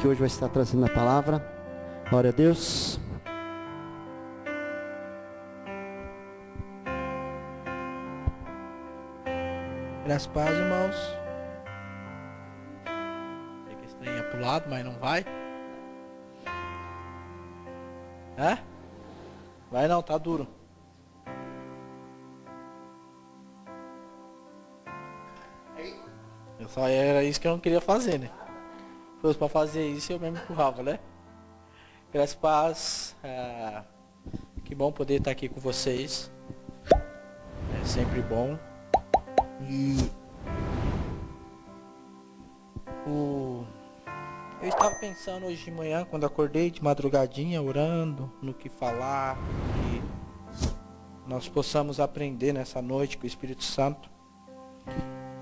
que hoje vai estar trazendo a palavra. Glória a Deus. Graças a Deus, irmãos. Sei que esse trem é pro lado, mas não vai. É? Vai não, tá duro. Só era isso que eu não queria fazer, né? Se fosse pra fazer isso, eu mesmo empurrava, né? Graças a paz. Que bom poder estar aqui com vocês. É sempre bom. E eu estava pensando hoje de manhã, quando acordei de madrugadinha, orando no que falar, que nós possamos aprender nessa noite com o Espírito Santo.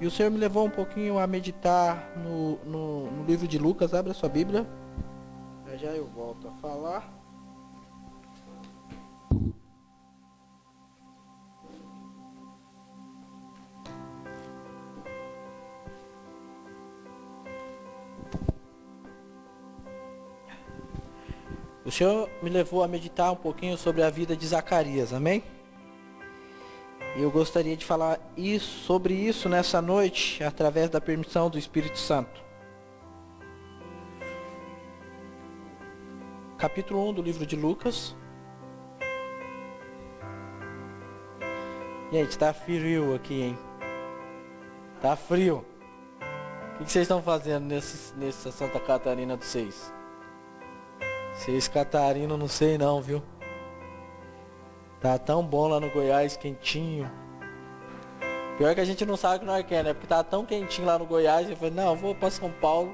E o Senhor me levou um pouquinho a meditar no livro de Lucas. Abre a sua Bíblia. Já eu volto a falar. O Senhor me levou a meditar um pouquinho sobre a vida de Zacarias, amém? E eu gostaria de falar sobre isso nessa noite, através da permissão do Espírito Santo. Capítulo 1 do livro de Lucas. Gente, tá frio aqui, hein? Tá frio. O que vocês estão fazendo nessa Santa Catarina dos Seis? Seis Catarina, não sei não, viu? Tá tão bom lá no Goiás, quentinho. Pior que a gente não sabe o que nós queremos, né? Porque tá tão quentinho lá no Goiás, eu falei, não, eu vou pra São Paulo,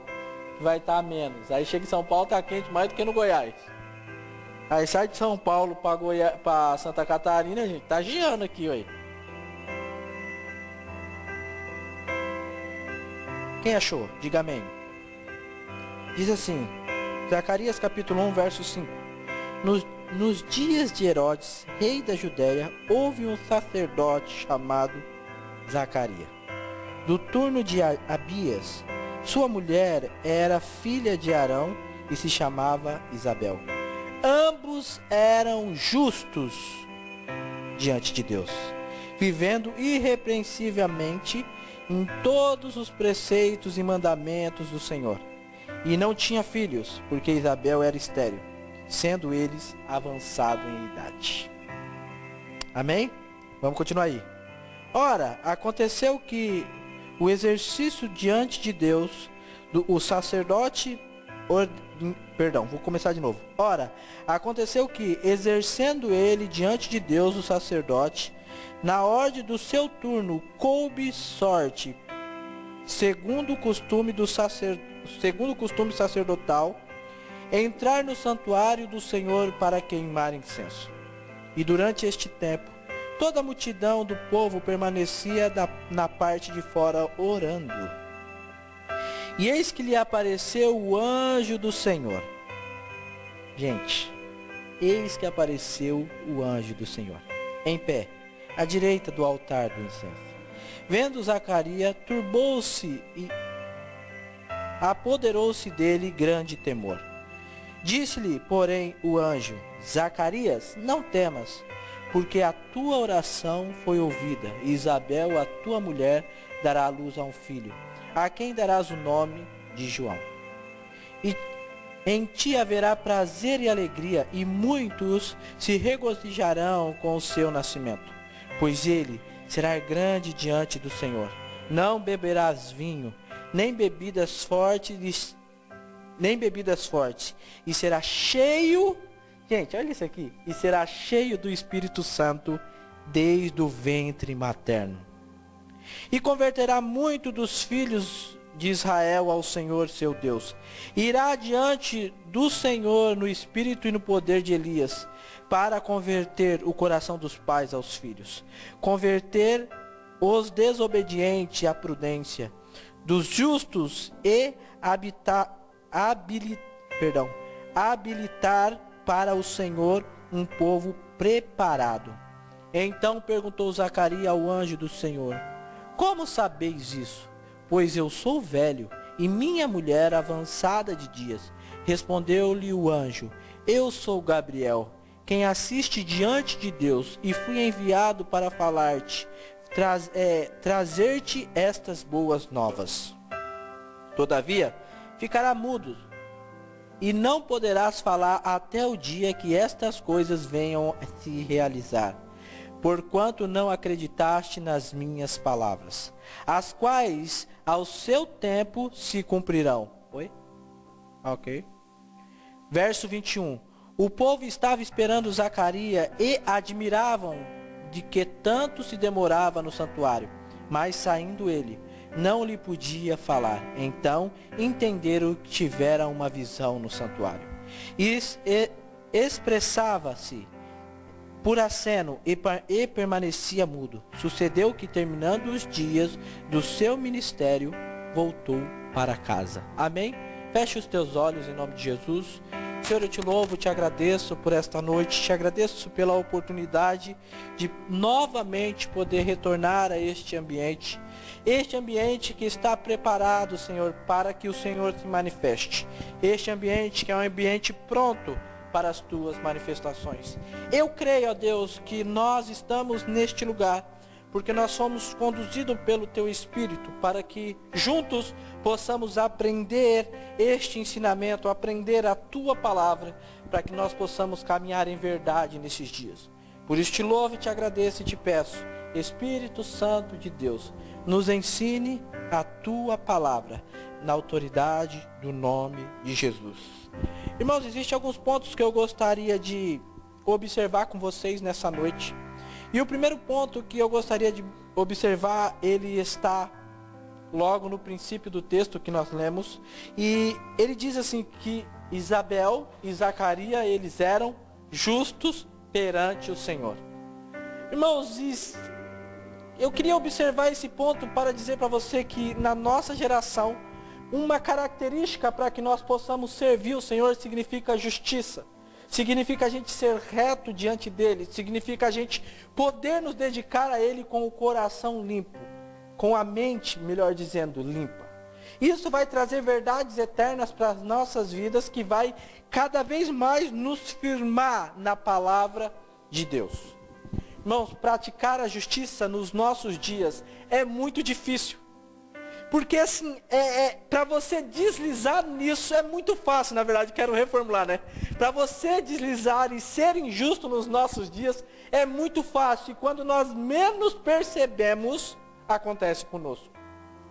que vai estar menos. Aí chega em São Paulo, tá quente mais do que no Goiás. Aí sai de São Paulo pra Santa Catarina, gente, tá geando aqui, ué. Quem achou? Diga amém. Diz assim, Zacarias capítulo 1, verso 5. Nos dias de Herodes, rei da Judéia, houve um sacerdote chamado Zacarias, do turno de Abias. Sua mulher era filha de Arão e se chamava Isabel. Ambos eram justos diante de Deus, vivendo irrepreensivelmente em todos os preceitos e mandamentos do Senhor. E não tinha filhos, porque Isabel era estéril, sendo eles avançados em idade. Amém? Vamos continuar aí. Ora, aconteceu que o exercício diante de Deus, o sacerdote... vou começar de novo. Ora, aconteceu que, exercendo ele diante de Deus, o sacerdote, na ordem do seu turno, coube sorte, segundo o costume sacerdotal, entrar no santuário do Senhor para queimar incenso. E durante este tempo, toda a multidão do povo permanecia na parte de fora orando. E eis que lhe apareceu o anjo do Senhor. Gente, eis que apareceu o anjo do Senhor, em pé, à direita do altar do incenso. Vendo Zacarias, turbou-se e apoderou-se dele grande temor. Disse-lhe, porém, o anjo: Zacarias, não temas, porque a tua oração foi ouvida, e Isabel, a tua mulher, dará à luz a um filho, a quem darás o nome de João. E em ti haverá prazer e alegria, e muitos se regozijarão com o seu nascimento, pois ele será grande diante do Senhor. Não beberás vinho, nem bebidas fortes, e será cheio, gente, olha isso aqui, e será cheio do Espírito Santo desde o ventre materno. E converterá muito dos filhos de Israel ao Senhor seu Deus. Irá diante do Senhor no espírito e no poder de Elias, para converter o coração dos pais aos filhos, converter os desobedientes à prudência, dos justos e habilitar para o Senhor um povo preparado. Então perguntou Zacarias ao anjo do Senhor: Como sabeis isso? Pois eu sou velho e minha mulher avançada de dias. Respondeu-lhe o anjo: eu sou Gabriel, quem assiste diante de Deus, e fui enviado para falar-te, trazer-te estas boas novas. Todavia, ficará mudo, e não poderás falar até o dia que estas coisas venham a se realizar, porquanto não acreditaste nas minhas palavras, as quais ao seu tempo se cumprirão. Oi? Ok. Verso 21. O povo estava esperando Zacarias e admiravam de que tanto se demorava no santuário. Mas saindo ele, não lhe podia falar. Então entenderam que tivera uma visão no santuário. E expressava-se por aceno e permanecia mudo. Sucedeu que, terminando os dias do seu ministério, voltou para casa. Amém? Feche os teus olhos em nome de Jesus. Senhor, eu te louvo, te agradeço por esta noite, te agradeço pela oportunidade de novamente poder retornar a este ambiente que está preparado, Senhor, para que o Senhor se manifeste. Este ambiente que é um ambiente pronto para as tuas manifestações. Eu creio, ó Deus, que nós estamos neste lugar porque nós somos conduzidos pelo Teu Espírito, para que juntos possamos aprender este ensinamento, aprender a Tua Palavra, para que nós possamos caminhar em verdade nesses dias. Por isso te louvo, te agradeço e te peço, Espírito Santo de Deus, nos ensine a Tua Palavra, na autoridade do nome de Jesus. Irmãos, existem alguns pontos que eu gostaria de observar com vocês nessa noite. E o primeiro ponto que eu gostaria de observar, ele está logo no princípio do texto que nós lemos. E ele diz assim que Isabel e Zacarias, eles eram justos perante o Senhor. Irmãos, eu queria observar esse ponto para dizer para você que na nossa geração, uma característica para que nós possamos servir o Senhor significa justiça. Significa a gente ser reto diante dele, significa a gente poder nos dedicar a ele com o coração limpo, com a mente, melhor dizendo, limpa. Isso vai trazer verdades eternas para as nossas vidas, que vai cada vez mais nos firmar na palavra de Deus. Irmãos, praticar a justiça nos nossos dias é muito difícil. Porque assim, para você deslizar nisso é muito fácil, na verdade, quero reformular, né? Para você deslizar e ser injusto nos nossos dias é muito fácil. E quando nós menos percebemos, acontece conosco.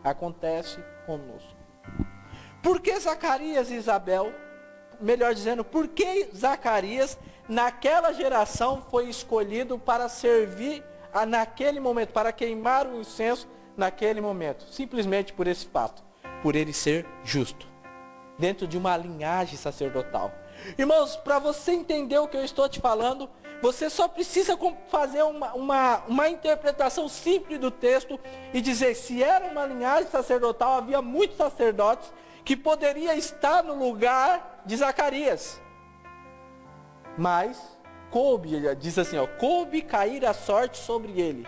Acontece conosco. Por que Zacarias e Isabel, melhor dizendo, por que Zacarias naquela geração foi escolhido para servir naquele momento, para queimar o incenso naquele momento? Simplesmente por esse fato, por ele ser justo, dentro de uma linhagem sacerdotal. Irmãos, para você entender o que eu estou te falando, você só precisa fazer uma interpretação simples do texto e dizer, se era uma linhagem sacerdotal, havia muitos sacerdotes que poderiam estar no lugar de Zacarias. Mas coube, diz assim, coube cair a sorte sobre ele.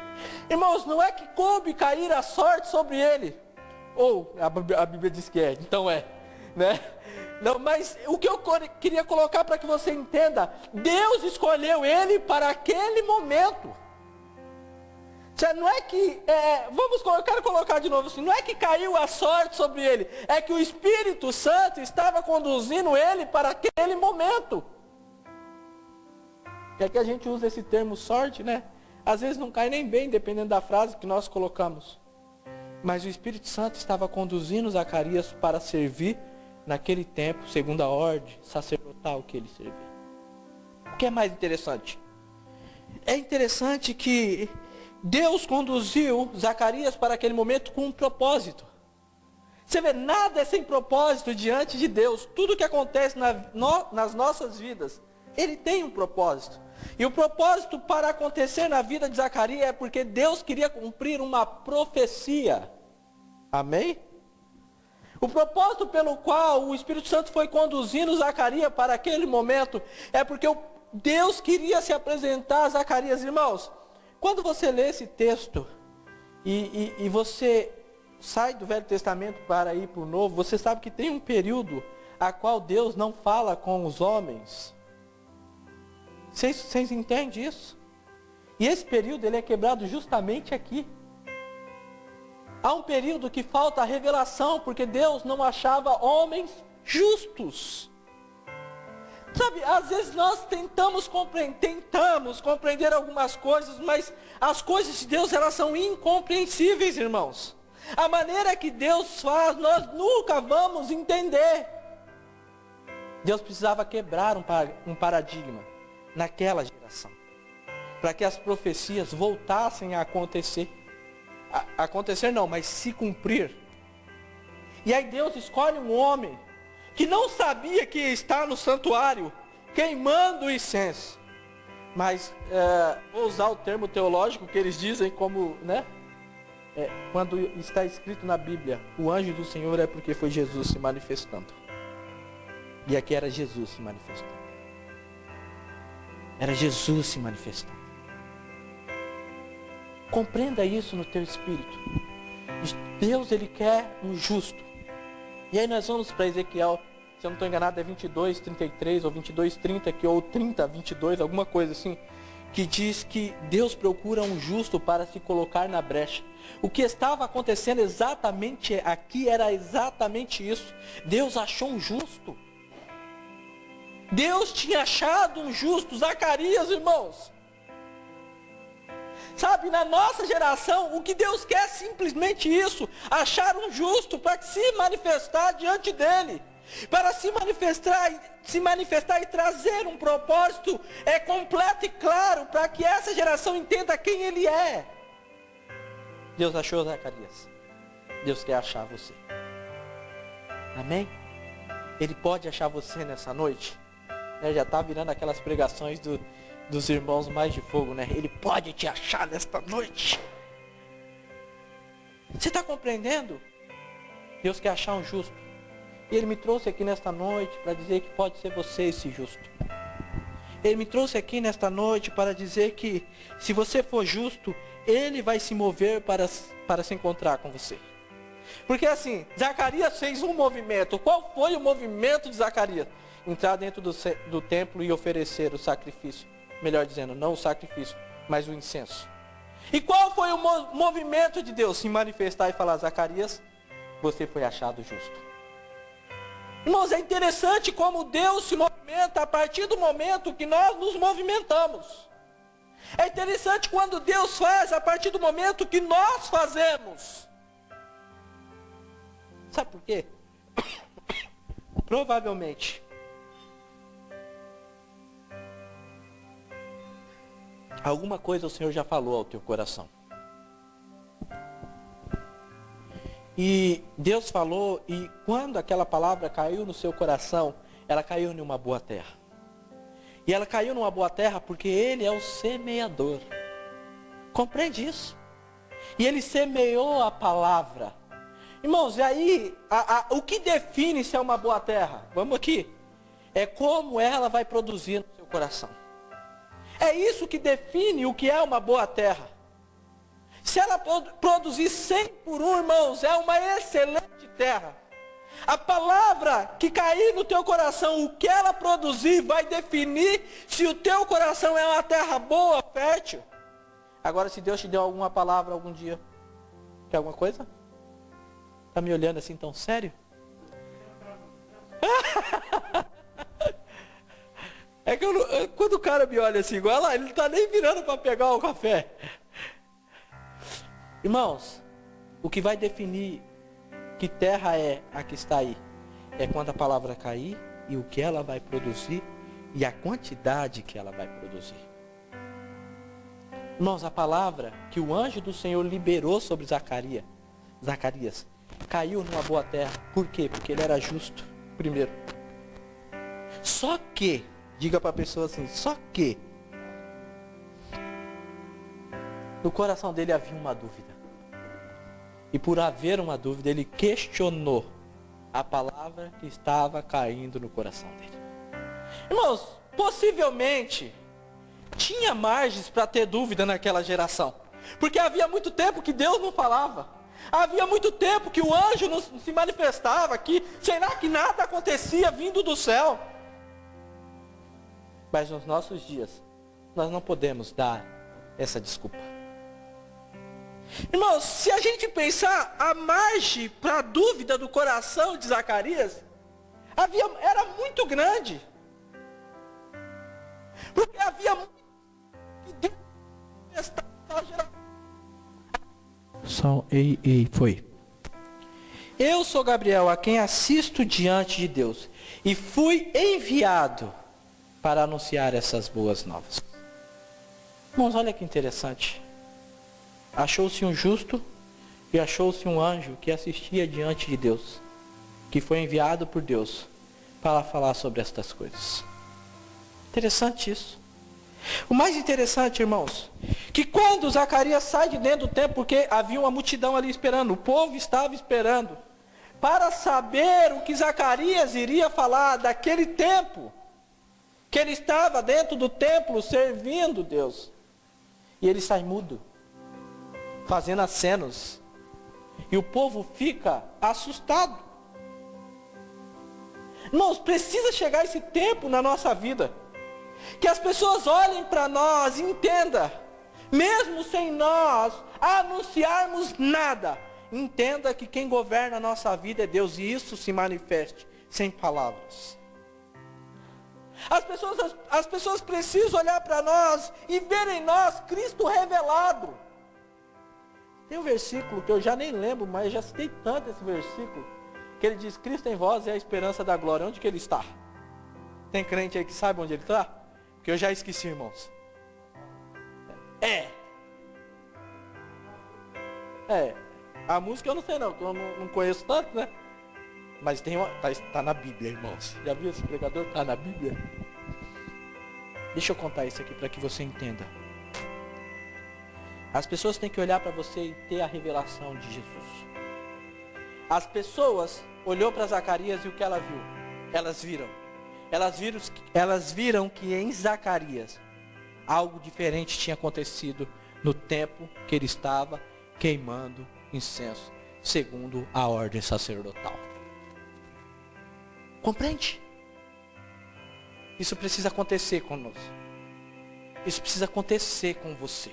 Irmãos, não é que coube cair a sorte sobre ele. Ou, a Bíblia diz que é, então é, né? Não, mas o que eu queria colocar para que você entenda, Deus escolheu ele para aquele momento. Não é que, eu quero colocar de novo assim, não é que caiu a sorte sobre ele, é que o Espírito Santo estava conduzindo ele para aquele momento. Quer que a gente use esse termo sorte, né? Às vezes não cai nem bem, dependendo da frase que nós colocamos. Mas o Espírito Santo estava conduzindo Zacarias para servir naquele tempo, segundo a ordem sacerdotal que ele servia. O que é mais interessante? É interessante que Deus conduziu Zacarias para aquele momento com um propósito. Você vê, nada é sem propósito diante de Deus. Tudo que acontece nas nossas vidas, ele tem um propósito. E o propósito para acontecer na vida de Zacarias é porque Deus queria cumprir uma profecia. Amém? O propósito pelo qual o Espírito Santo foi conduzindo Zacarias para aquele momento é porque Deus queria se apresentar a Zacarias. Irmãos, quando você lê esse texto e você sai do Velho Testamento para ir para o Novo, você sabe que tem um período a qual Deus não fala com os homens. Vocês entendem isso? E esse período ele é quebrado justamente aqui. Há um período que falta a revelação, porque Deus não achava homens justos. Sabe, às vezes nós tentamos compreender algumas coisas, mas as coisas de Deus, elas são incompreensíveis, irmãos. A maneira que Deus faz, nós nunca vamos entender. Deus precisava quebrar um paradigma naquela geração, para que as profecias voltassem a acontecer. Acontecer não, mas se cumprir. E aí Deus escolhe um homem que não sabia que está no santuário, queimando incenso. Mas, vou usar o termo teológico que eles dizem como, quando está escrito na Bíblia, o anjo do Senhor é porque foi Jesus se manifestando. E aqui era Jesus se manifestando. Era Jesus se manifestando. Compreenda isso no teu espírito. Deus, ele quer um justo. E aí nós vamos para Ezequiel, se eu não estou enganado, é 22:33 ou 22:30, ou 30:22, alguma coisa assim, que diz que Deus procura um justo para se colocar na brecha. O que estava acontecendo exatamente aqui era exatamente isso. Deus achou um justo. Deus tinha achado um justo. Zacarias, irmãos. Sabe, na nossa geração, o que Deus quer é simplesmente isso. Achar um justo para se manifestar diante dele. Para se manifestar e trazer um propósito completo e claro, para que essa geração entenda quem ele é. Deus achou Zacarias. Deus quer achar você. Amém? Ele pode achar você nessa noite. Já está virando aquelas pregações dos irmãos mais de fogo, Ele pode te achar nesta noite. Você está compreendendo? Deus quer achar um justo. E Ele me trouxe aqui nesta noite para dizer que pode ser você esse justo. Ele me trouxe aqui nesta noite para dizer que se você for justo, Ele vai se mover para se encontrar com você. Porque assim, Zacarias fez um movimento. Qual foi o movimento de Zacarias? Entrar dentro do templo e oferecer o sacrifício. Melhor dizendo, não o sacrifício, mas o incenso. E qual foi o movimento de Deus? Se manifestar e falar: Zacarias, você foi achado justo. Irmãos, é interessante como Deus se movimenta a partir do momento que nós nos movimentamos. É interessante quando Deus faz a partir do momento que nós fazemos. Sabe por quê? Provavelmente alguma coisa o Senhor já falou ao teu coração. E Deus falou, e quando aquela palavra caiu no seu coração, ela caiu em uma boa terra. E ela caiu numa boa terra porque Ele é o semeador. Compreende isso? E Ele semeou a palavra. Irmãos, e aí, o que define se é uma boa terra? Vamos aqui. É como ela vai produzir no seu coração. É isso que define o que é uma boa terra. Se ela produzir 100 por 1, irmãos, é uma excelente terra. A palavra que cair no teu coração, o que ela produzir, vai definir se o teu coração é uma terra boa, fértil. Agora, se Deus te deu alguma palavra algum dia, quer alguma coisa? Está me olhando assim tão sério? É que quando o cara me olha assim, igual lá, ele não está nem virando para pegar o café. Irmãos, o que vai definir que terra é a que está aí, é quando a palavra cair e o que ela vai produzir e a quantidade que ela vai produzir. Irmãos, a palavra que o anjo do Senhor liberou sobre Zacarias, caiu numa boa terra. Por quê? Porque ele era justo, primeiro. Só que, diga para a pessoa assim, só que no coração dele havia uma dúvida. E por haver uma dúvida, ele questionou a palavra que estava caindo no coração dele. Irmãos, possivelmente tinha margens para ter dúvida naquela geração. Porque havia muito tempo que Deus não falava. Havia muito tempo que o anjo não se manifestava, que será que nada acontecia vindo do céu? Mas nos nossos dias, nós não podemos dar essa desculpa. Irmãos, se a gente pensar a margem para a dúvida do coração de Zacarias, era muito grande. Porque havia muito que Deus manifestava naquela geração. Foi. Eu sou Gabriel, a quem assisto diante de Deus, e fui enviado para anunciar essas boas novas. Irmãos, olha que interessante. Achou-se um justo e achou-se um anjo que assistia diante de Deus, que foi enviado por Deus para falar sobre estas coisas. Interessante isso. O mais interessante, irmãos, que quando Zacarias sai de dentro do templo, porque havia uma multidão ali esperando, o povo estava esperando, para saber o que Zacarias iria falar daquele tempo, que ele estava dentro do templo servindo Deus. E ele sai mudo, fazendo acenos. E o povo fica assustado. Irmãos, precisa chegar esse tempo na nossa vida, que as pessoas olhem para nós e entendam, mesmo sem nós anunciarmos nada, entenda que quem governa a nossa vida é Deus, e isso se manifeste sem palavras. As pessoas precisam olhar para nós e ver em nós Cristo revelado. Tem um versículo que eu já nem lembro, mas eu já citei tanto esse versículo, que ele diz: Cristo em vós é a esperança da glória. Onde que ele está? Tem crente aí que sabe onde ele está? Porque eu já esqueci, irmãos. A música eu não sei não, porque eu não conheço tanto, né? Mas tá na Bíblia, irmãos. Já viu esse pregador? Tá na Bíblia. Deixa eu contar isso aqui para que você entenda. As pessoas têm que olhar para você e ter a revelação de Jesus. As pessoas olhou para Zacarias e o que ela viu? Elas viram que em Zacarias algo diferente tinha acontecido no tempo que ele estava queimando incenso, segundo a ordem sacerdotal. Compreende? Isso precisa acontecer conosco. Isso precisa acontecer com você.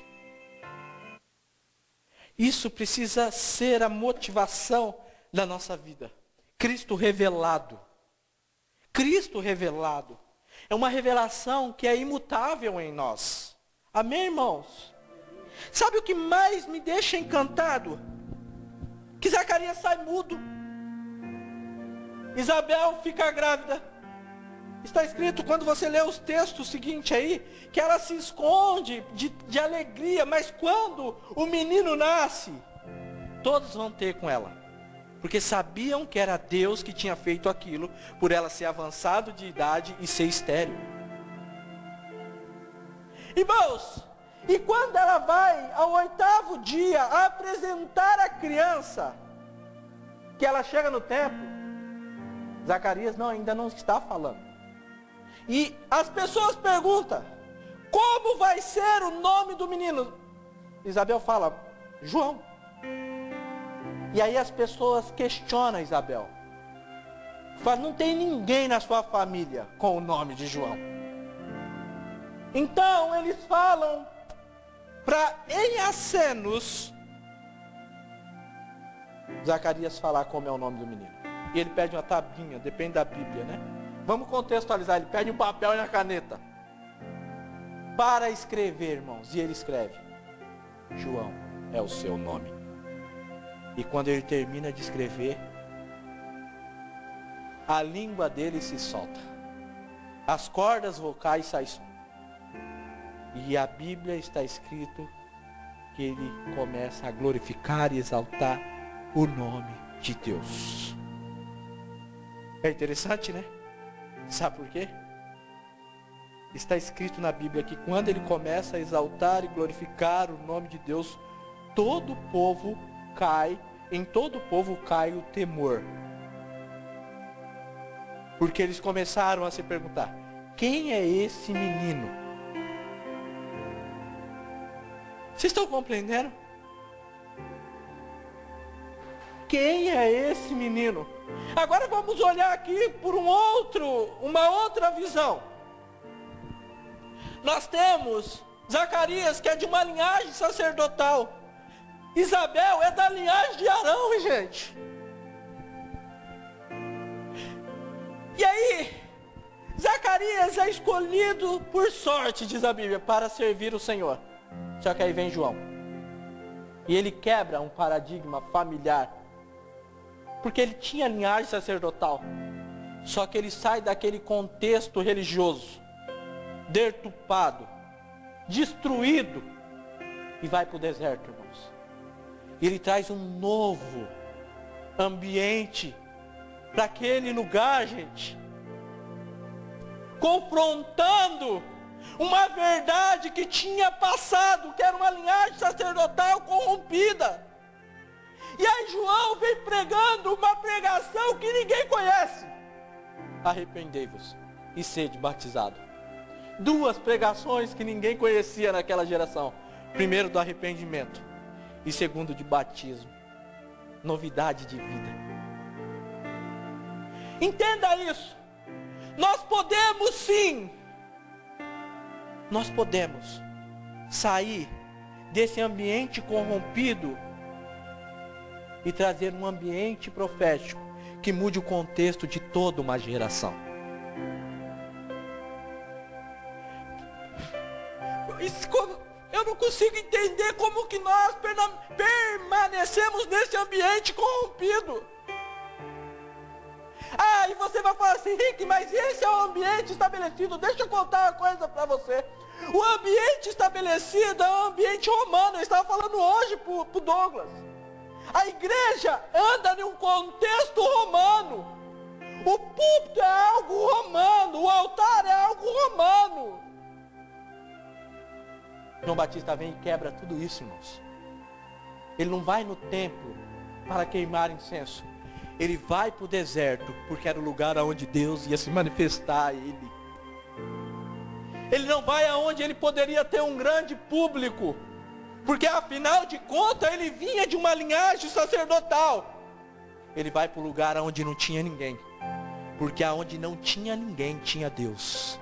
Isso precisa ser a motivação da nossa vida. Cristo revelado. Cristo revelado. É uma revelação que é imutável em nós. Amém, irmãos? Sabe o que mais me deixa encantado? Que Zacarias sai mudo. Isabel fica grávida. Está escrito, quando você lê os textos seguintes aí, que ela se esconde de alegria, mas quando o menino nasce, todos vão ter com ela. Porque sabiam que era Deus que tinha feito aquilo, por ela ser avançado de idade e ser estéril. Irmãos, e quando ela vai ao 8º dia apresentar a criança, que ela chega no templo, Zacarias ainda não está falando. E as pessoas perguntam, como vai ser o nome do menino? Isabel fala, João. E aí as pessoas questionam Isabel. Fala, não tem ninguém na sua família com o nome de João. Então eles falam para em acenos Zacarias falar como é o nome do menino. E ele pede uma tabinha, depende da Bíblia, né? Vamos contextualizar, ele pede um papel e uma caneta para escrever, irmãos. E ele escreve, João é o seu nome. E quando ele termina de escrever, a língua dele se solta. As cordas vocais saem. E a Bíblia está escrito que ele começa a glorificar e exaltar o nome de Deus. É interessante, né? Sabe por quê? Está escrito na Bíblia que quando ele começa a exaltar e glorificar o nome de Deus, todo o povo cai, em todo o povo cai o temor. Porque eles começaram a se perguntar, quem é esse menino? Vocês estão compreendendo? quem é esse menino? Agora vamos olhar aqui por uma outra visão. Nós temos Zacarias, que é de uma linhagem sacerdotal. Isabel é da linhagem de Arão, gente. E aí, Zacarias é escolhido por sorte, diz a Bíblia, para servir o Senhor. Só que aí vem João. E ele quebra um paradigma familiar. Porque ele tinha linhagem sacerdotal. Só que ele sai daquele contexto religioso, deturpado, destruído, e vai para o deserto, irmãos. E ele traz um novo ambiente para aquele lugar, gente. Confrontando uma verdade que tinha passado, que era uma linhagem sacerdotal corrompida. E aí João vem pregando uma pregação que ninguém conhece. Arrependei-vos e sede batizado. Duas pregações que ninguém conhecia naquela geração. Primeiro do arrependimento e segundo de batismo. Novidade de vida. Entenda isso. Nós podemos sim. Nós podemos sair desse ambiente corrompido e trazer um ambiente profético que mude o contexto de toda uma geração. Eu não consigo entender como que nós permanecemos nesse ambiente corrompido. Ah, e você vai falar assim, Rick, mas esse é o ambiente estabelecido. Deixa eu contar uma coisa para você. O ambiente estabelecido é um ambiente romano. Eu estava falando hoje pro Douglas. A igreja anda em um contexto romano. O púlpito é algo romano. O altar é algo romano. João Batista vem e quebra tudo isso, irmãos. Ele não vai no templo para queimar incenso. Ele vai para o deserto, porque era o lugar onde Deus ia se manifestar a ele. Ele não vai aonde ele poderia ter um grande público, porque afinal de contas ele vinha de uma linhagem sacerdotal. Ele vai para o lugar onde não tinha ninguém, porque aonde não tinha ninguém tinha Deus.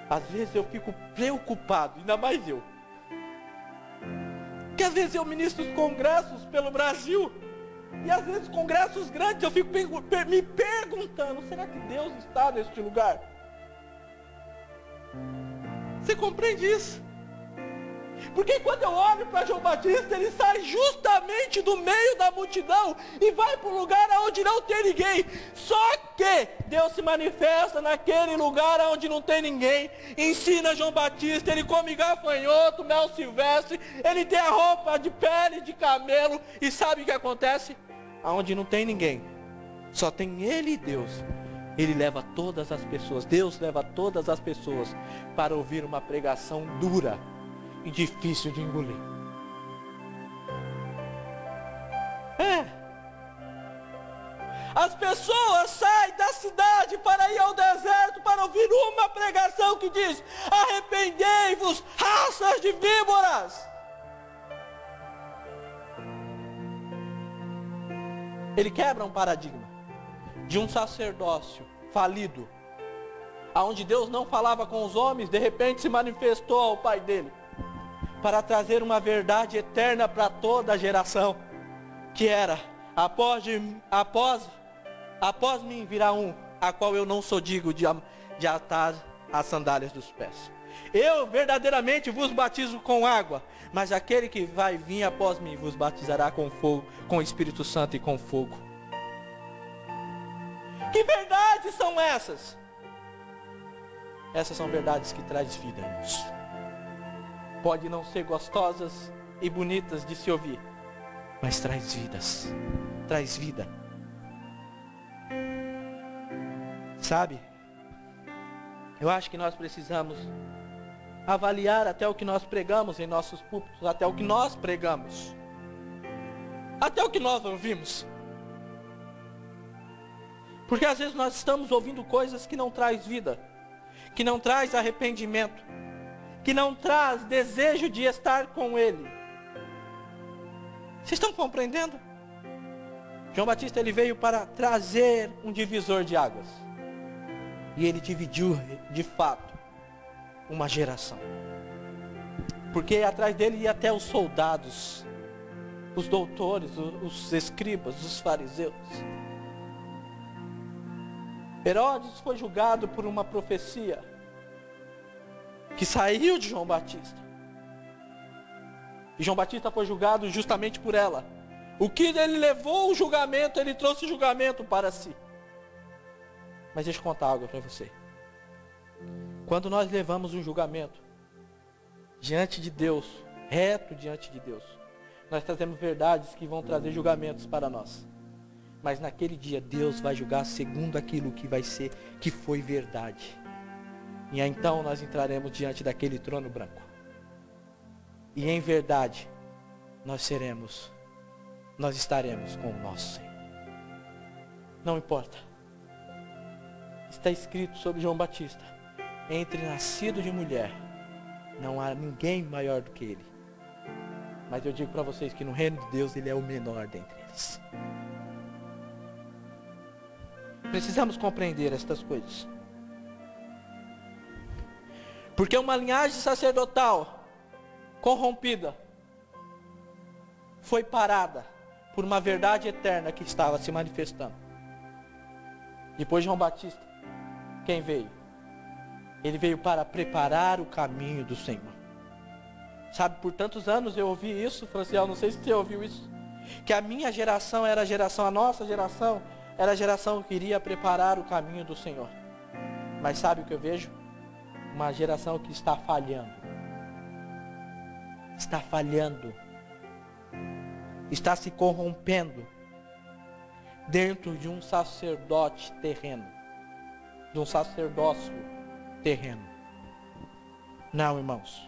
Às vezes eu fico preocupado, ainda mais eu. Porque às vezes eu ministro os congressos pelo Brasil. E às vezes congressos grandes eu fico me perguntando, será que Deus está neste lugar? Você compreende isso? Porque quando eu olho para João Batista, ele sai justamente do meio da multidão e vai para um lugar onde não tem ninguém. Só que Deus se manifesta naquele lugar onde não tem ninguém. Ensina João Batista, ele come gafanhoto, mel silvestre, ele tem a roupa de pele de camelo. E sabe o que acontece? Aonde não tem ninguém, só tem ele e Deus. Ele leva todas as pessoas, Deus leva todas as pessoas para ouvir uma pregação dura e difícil de engolir. As pessoas saem da cidade para ir ao deserto para ouvir uma pregação que diz: arrependei-vos, raças de víboras. Ele quebra um paradigma de um sacerdócio falido, aonde Deus não falava com os homens, de repente se manifestou ao Pai dele, para trazer uma verdade eterna para toda a geração, que era, após mim virá um, a qual eu não sou digno de atar as sandálias dos pés. Eu verdadeiramente vos batizo com água, mas aquele que vai vir após mim vos batizará com fogo, com o Espírito Santo e com fogo. Que verdades são essas? Essas são verdades que trazem vida, irmãos. Pode não ser gostosas e bonitas de se ouvir, mas traz vidas, traz vida. Sabe? Eu acho que nós precisamos avaliar até o que nós pregamos em nossos púlpitos, até o que nós pregamos, até o que nós ouvimos. Porque às vezes nós estamos ouvindo coisas que não traz vida, que não traz arrependimento, que não traz desejo de estar com Ele. Vocês estão compreendendo? João Batista, ele veio para trazer um divisor de águas. E ele dividiu, de fato, uma geração. Porque atrás dele ia até os soldados, os doutores, os escribas, os fariseus. Herodes foi julgado por uma profecia que saiu de João Batista. E João Batista foi julgado justamente por ela. O que ele levou o julgamento, ele trouxe o julgamento para si. Mas deixa eu contar algo para você. Quando nós levamos um julgamento diante de Deus, reto diante de Deus, nós trazemos verdades que vão trazer julgamentos para nós. Mas naquele dia Deus vai julgar segundo aquilo que foi verdade. E aí, então nós entraremos diante daquele trono branco. E em verdade nós estaremos com o nosso Senhor. Não importa. Está escrito sobre João Batista: entre nascido de mulher, não há ninguém maior do que ele. Mas eu digo para vocês que no reino de Deus ele é o menor dentre eles. Precisamos compreender estas coisas. Porque uma linhagem sacerdotal corrompida foi parada por uma verdade eterna que estava se manifestando. Depois de João Batista, quem veio? Ele veio para preparar o caminho do Senhor. Sabe, por tantos anos eu ouvi isso, Franciel, não sei se você ouviu isso, que a minha geração era a geração, a nossa geração era a geração que iria preparar o caminho do Senhor. Mas sabe o que eu vejo? Uma geração que está falhando. Está falhando. Está se corrompendo dentro de um sacerdote terreno. De um sacerdócio terreno. Não, irmãos.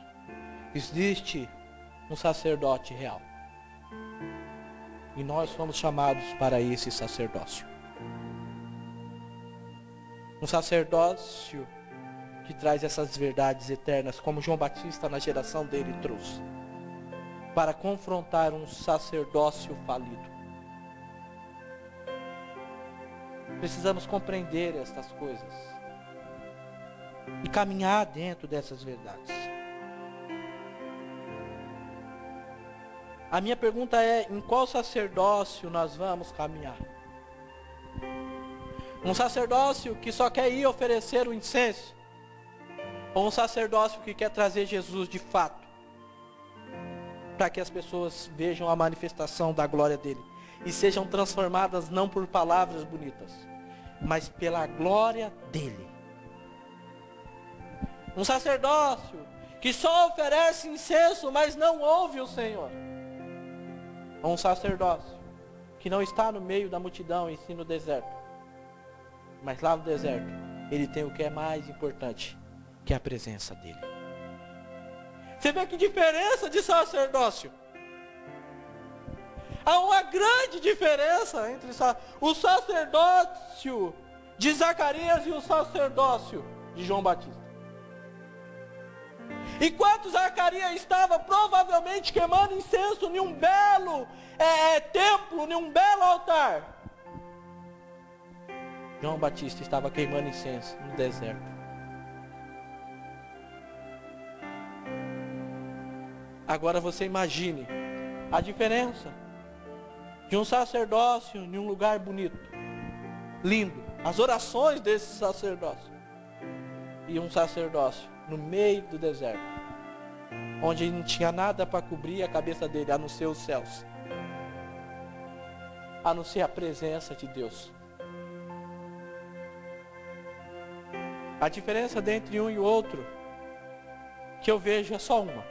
Existe um sacerdote real. E nós fomos chamados para esse sacerdócio. Um sacerdócio que traz essas verdades eternas, como João Batista na geração dele trouxe, para confrontar um sacerdócio falido. Precisamos compreender estas coisas e caminhar dentro dessas verdades. A minha pergunta é: em qual sacerdócio nós vamos caminhar? Um sacerdócio que só quer ir oferecer o incenso? Ou um sacerdócio que quer trazer Jesus de fato? Para que as pessoas vejam a manifestação da glória dele. E sejam transformadas não por palavras bonitas, mas pela glória dele. Um sacerdócio que só oferece incenso, mas não ouve o Senhor. Ou um sacerdócio que não está no meio da multidão, e sim no deserto. Mas lá no deserto, ele tem o que é mais importante, que é a presença dele. Você vê que diferença de sacerdócio? Há uma grande diferença entre o sacerdócio de Zacarias e o sacerdócio de João Batista. Enquanto Zacarias estava provavelmente queimando incenso em um belo templo, em um belo altar, João Batista estava queimando incenso no deserto. Agora você imagine a diferença de um sacerdócio em um lugar bonito, lindo, as orações desse sacerdócio, e um sacerdócio no meio do deserto, onde não tinha nada para cobrir a cabeça dele, a não ser os céus, a não ser a presença de Deus. A diferença entre um e o outro, que eu vejo, é só uma.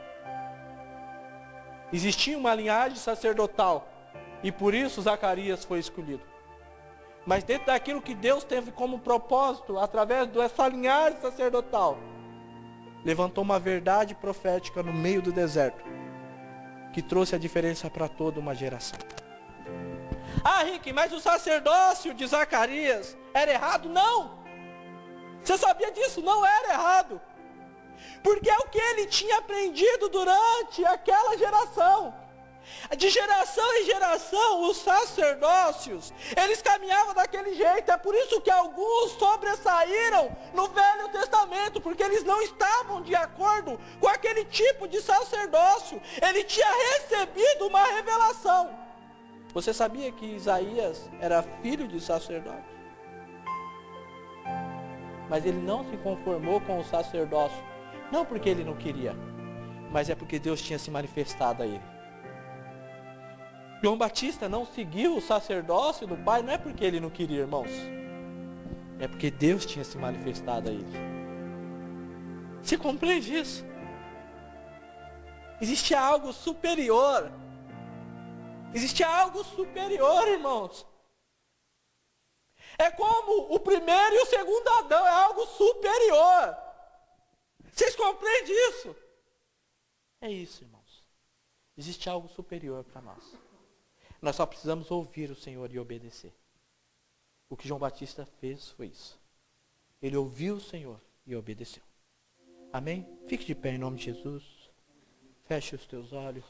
Existia uma linhagem sacerdotal, e por isso Zacarias foi escolhido. Mas dentro daquilo que Deus teve como propósito, através dessa linhagem sacerdotal, levantou uma verdade profética no meio do deserto, que trouxe a diferença para toda uma geração. Ah, Rick, mas o sacerdócio de Zacarias era errado? Não! Você sabia disso? Não era errado. Porque é o que ele tinha aprendido durante aquela geração. De geração em geração, os sacerdócios, eles caminhavam daquele jeito. É por isso que alguns sobressaíram no Velho Testamento, porque eles não estavam de acordo com aquele tipo de sacerdócio. Ele tinha recebido uma revelação. Você sabia que Isaías era filho de sacerdote? Mas ele não se conformou com o sacerdócio, não porque ele não queria, mas é porque Deus tinha se manifestado a ele. João Batista não seguiu o sacerdócio do pai, não é porque ele não queria, irmãos. É porque Deus tinha se manifestado a ele. Você compreende isso? Existia algo superior. Existia algo superior, irmãos. É como o primeiro e o segundo Adão, é algo superior. Vocês compreendem isso? É isso, irmãos. Existe algo superior para nós. Nós só precisamos ouvir o Senhor e obedecer. O que João Batista fez foi isso. Ele ouviu o Senhor e obedeceu. Amém? Fique de pé em nome de Jesus. Feche os teus olhos.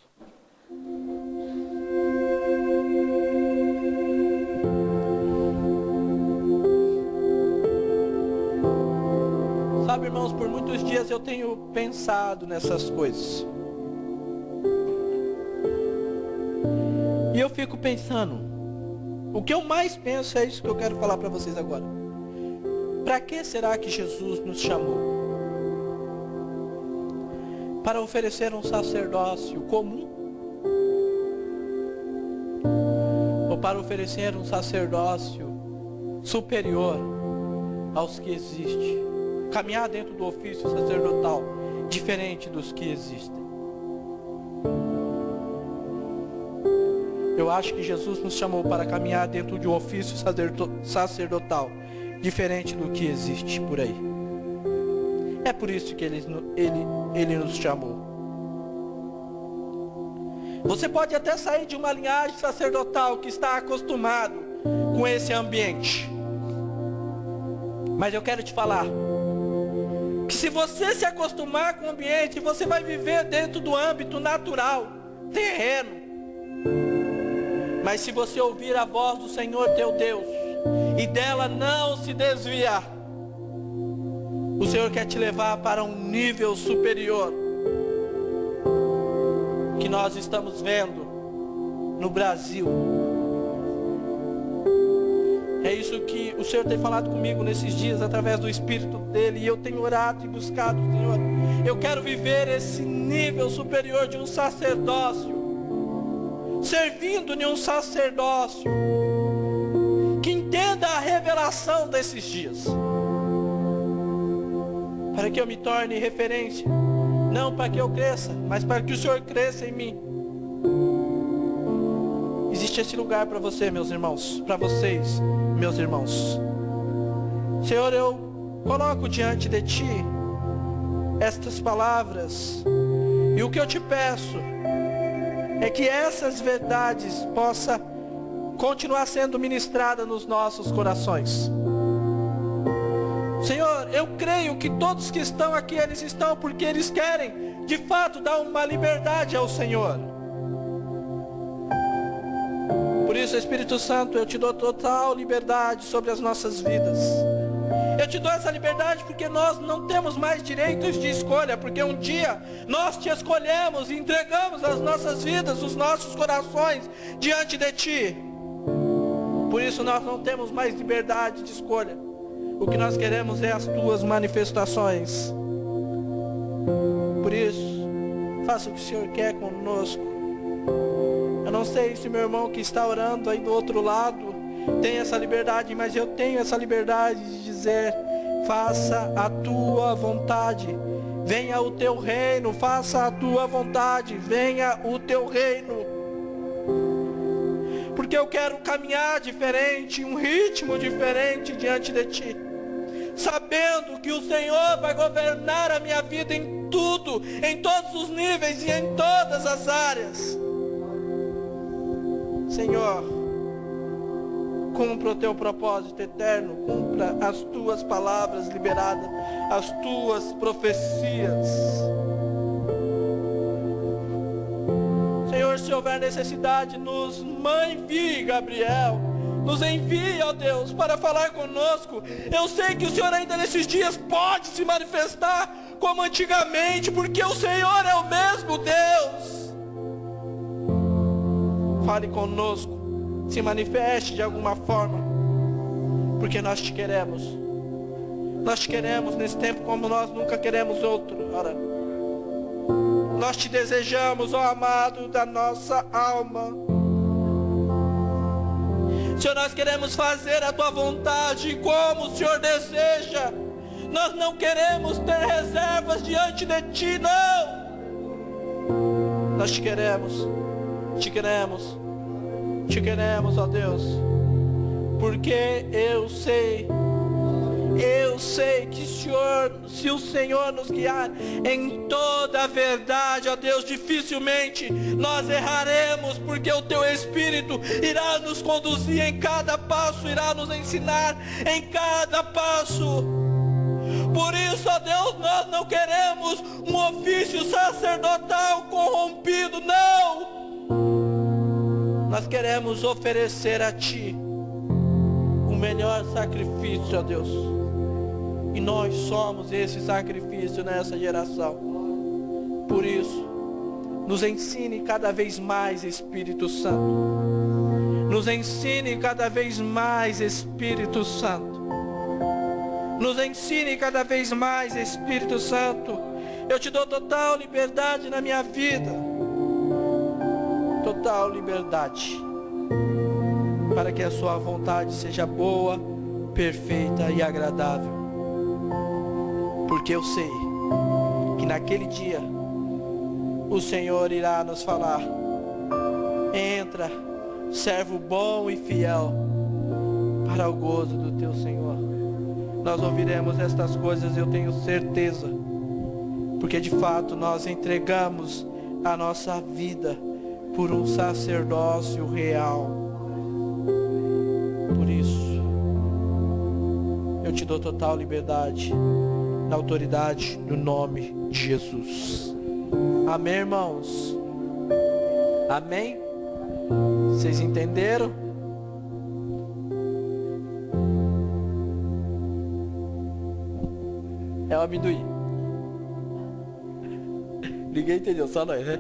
Sabe, irmãos, por muitos dias eu tenho pensado nessas coisas. E eu fico pensando, o que eu mais penso é isso que eu quero falar para vocês agora. Para que será que Jesus nos chamou? Para oferecer um sacerdócio comum? Ou para oferecer um sacerdócio superior aos que existem? Caminhar dentro do ofício sacerdotal, diferente dos que existem. Eu acho que Jesus nos chamou para caminhar dentro de um ofício sacerdotal, diferente do que existe por aí. É por isso que ele nos chamou. Você pode até sair de uma linhagem sacerdotal que está acostumado com esse ambiente. Mas eu quero te falar que se você se acostumar com o ambiente, você vai viver dentro do âmbito natural, terreno. Mas se você ouvir a voz do Senhor teu Deus, e dela não se desviar, o Senhor quer te levar para um nível superior, que nós estamos vendo no Brasil. É isso que o Senhor tem falado comigo nesses dias, através do Espírito dele, e eu tenho orado e buscado, Senhor. Eu quero viver esse nível superior de um sacerdócio, servindo em um sacerdócio, que entenda a revelação desses dias, para que eu me torne referência, não para que eu cresça, mas para que o Senhor cresça em mim. Existe esse lugar para você, meus irmãos, para vocês, meus irmãos. Senhor, eu coloco diante de Ti estas palavras, e o que eu te peço é que essas verdades possam continuar sendo ministradas nos nossos corações. Senhor, eu creio que todos que estão aqui, eles estão porque eles querem, de fato, dar uma liberdade ao Senhor. Por isso, Espírito Santo, eu te dou total liberdade sobre as nossas vidas. Eu te dou essa liberdade porque nós não temos mais direitos de escolha, porque um dia nós te escolhemos e entregamos as nossas vidas, os nossos corações diante de Ti. Por isso nós não temos mais liberdade de escolha. O que nós queremos é as Tuas manifestações. Por isso, faça o que o Senhor quer conosco. Eu não sei se meu irmão que está orando aí do outro lado tem essa liberdade, mas eu tenho essa liberdade de dizer: faça a Tua vontade, venha o Teu reino, faça a Tua vontade, venha o Teu reino. Porque eu quero caminhar diferente, um ritmo diferente diante de Ti, sabendo que o Senhor vai governar a minha vida em tudo, em todos os níveis e em todas as áreas. Senhor, cumpra o Teu propósito eterno, cumpra as Tuas palavras liberadas, as Tuas profecias. Senhor, se houver necessidade, nos envie, Gabriel. Nos envie, ó Deus, para falar conosco. Eu sei que o Senhor ainda nesses dias pode se manifestar como antigamente, porque o Senhor é o mesmo Deus. Fale conosco, se manifeste de alguma forma, porque nós te queremos. Nós te queremos nesse tempo como nós nunca queremos outro. Ora, nós te desejamos, ó amado da nossa alma. Senhor, nós queremos fazer a tua vontade como o Senhor deseja. Nós não queremos ter reservas diante de ti, não. Nós te queremos, te queremos, te queremos, ó Deus. Porque eu sei que se o Senhor nos guiar em toda a verdade, ó Deus, dificilmente nós erraremos, porque o teu Espírito irá nos conduzir em cada passo, irá nos ensinar em cada passo. Por isso, ó Deus, nós não queremos um ofício sacerdotal corrompido, não. Nós queremos oferecer a Ti o melhor sacrifício, ó Deus. E nós somos esse sacrifício nessa geração. Por isso, nos ensine cada vez mais, Espírito Santo. Nos ensine cada vez mais, Espírito Santo. Nos ensine cada vez mais, Espírito Santo. Eu te dou total liberdade na minha vida. Total liberdade. Para que a sua vontade seja boa, perfeita e agradável. Porque eu sei que naquele dia o Senhor irá nos falar: entra, servo bom e fiel, para o gozo do teu Senhor. Nós ouviremos estas coisas, eu tenho certeza, porque de fato nós entregamos a nossa vida por um sacerdócio real. Por isso, eu te dou total liberdade, na autoridade, no nome de Jesus. Amém, irmãos? Amém? Vocês entenderam? É o amendoim. Ninguém entendeu, só nós, né?